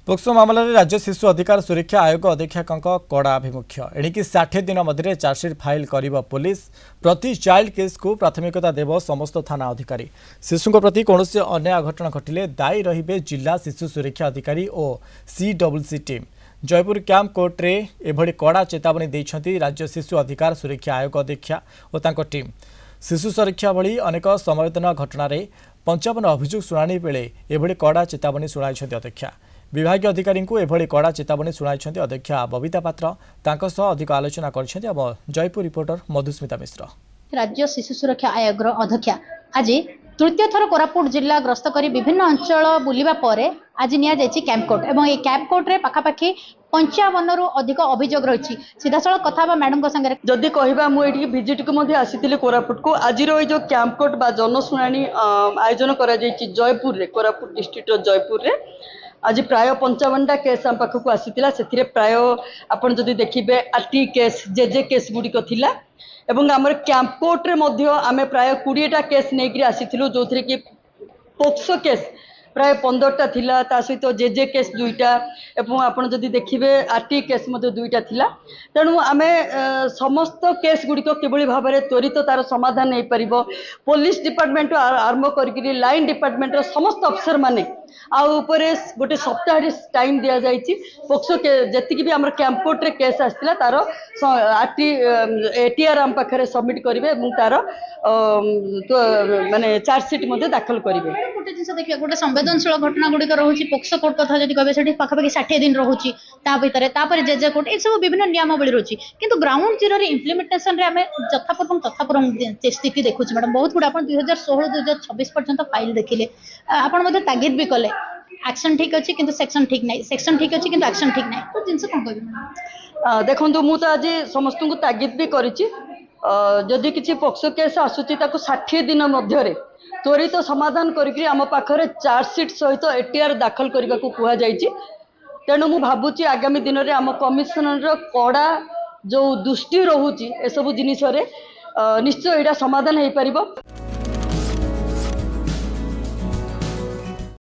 POCSO मामलें राज्य शिशु अधिकार सुरक्षा आयोग अधीक्षक कड़ा आभिमुख्य एणिकी 60 दिन मध्य चार्जसीट फाइल कर पुलिस प्रति चाइल्ड केस को प्राथमिकता देव समस्त थाना अधिकारी शिशु प्रति कौन अन्याय घटना घटिले दायी रहिबे जिला शिशु सुरक्षा अधिकारी और CWC team. Jaipur camp court रे एभली कड़ा चेतावनी देइछंती राज्य शिशु अधिकार सुरक्षा आयोग अध्यक्ष और तांको टीम। शिशु सुरक्षा भली अनेक संवेदन घटना 55 अभियोग शुणाणी बेले एभली कड़ा चेतावनी शुणाइछंती अध्यक्ष। विभागीय अधिकारी को एभली कड़ा चेतावनी शुणाइछंती अध्यक्षा बबिता पात्र। तांको सह अधिक आलोचना करछंती अब जयपुर रिपोर्टर मधुस्मिता मिश्र। राज्य शिशु सुरक्षा आयोग अध्यक्ष आज तृतीय थर कोरापुट जिला ग्रस्त कर विभिन्न अंचल बुलवा पर आज नि कैंप कोर्ट और ये कैंप कोर्ट रे पाखापाखि 55 रु अधिक अभियोग रही। सीधासल कथा मैडम संगे जदि कहबा मु एठी विजिट को मध्ये आसीथिले कोरापुट को आज जो कैंप कोर्ट बा जनशुणाणी आयोजन करा जायछि जयपुर रे कोरापुट डिस्ट्रिक्ट जयपुर रे आज प्राय 55टा केस आम पाखक आसीथिला। सेथिरे प्राय आपण जदि देखिबे आरटी केस जेजे केस गुडिक थिला एवं आमर कैंप कोर्ट रे मध्य आमे प्राय 20टा केस नेकरी आसीथिलु जोथरे कि पोक्सो केस प्राय 15टा थिला ता सहित जेजे केस 2टा एवं आपण जदि देखिबे आरटी केस मध्य 2टा थिला। तेणु आमे समस्त केस गुडिक केबळी भाबरे त्वरित तार समाधान नै परिबो पुलिस डिपार्टमेंट आरंभ करिकरी लाइन डिपार्टमेंट रो समस्त अफसर माने आउपरे गोटे सप्ताह टाइम दिया जाइछि। पोक्सो के जति भी आमर कैंप कोर्ट रे केस आस्तिला तार आरटी एटीआर आम पाखरे सबमिट करिवे एवं तार माने चार्जसीट मध्ये दाखल करिवे। गोटे जिंस देखिए गोटे संवेदनशील घटना गुड़िक रोचे पोक्सो कोर्ट कथा जब कहे से पाखापाखि 60 दिन रोचे भितर जेजे कोर्ट ये सब विभिन्न नियमावली रोचे किंतु ग्राउंड जीरो इम्प्लीमेंटेशन आम जथापूर्व स्थिति देखुचे मैडम बहुत गुड़ा 2016-2026 पर्यंत फाइल देखिले आपण तागिद भी कले एक्शन ठीक अच्छी किंतु सेक्शन ठीक नहीं सेक्शन ठीक अच्छी किंतु एक्शन ठीक नहीं तो जिनसे कौन कह देखो मु तो आज समस्त को तागिद भी करी जदि किसी पोक्सो केस आसूची 60 दिन मध्य त्वरित समाधान करके आम पाखरे चार्जसीट सहित एटीआर दाखल करने को कह जाइए। तेणु मु भावुची आगामी दिन में आम कमिशनर कड़ा जो दृष्टि रोचे एसबू जिनस निश्चय यहाँ समाधान हो पार।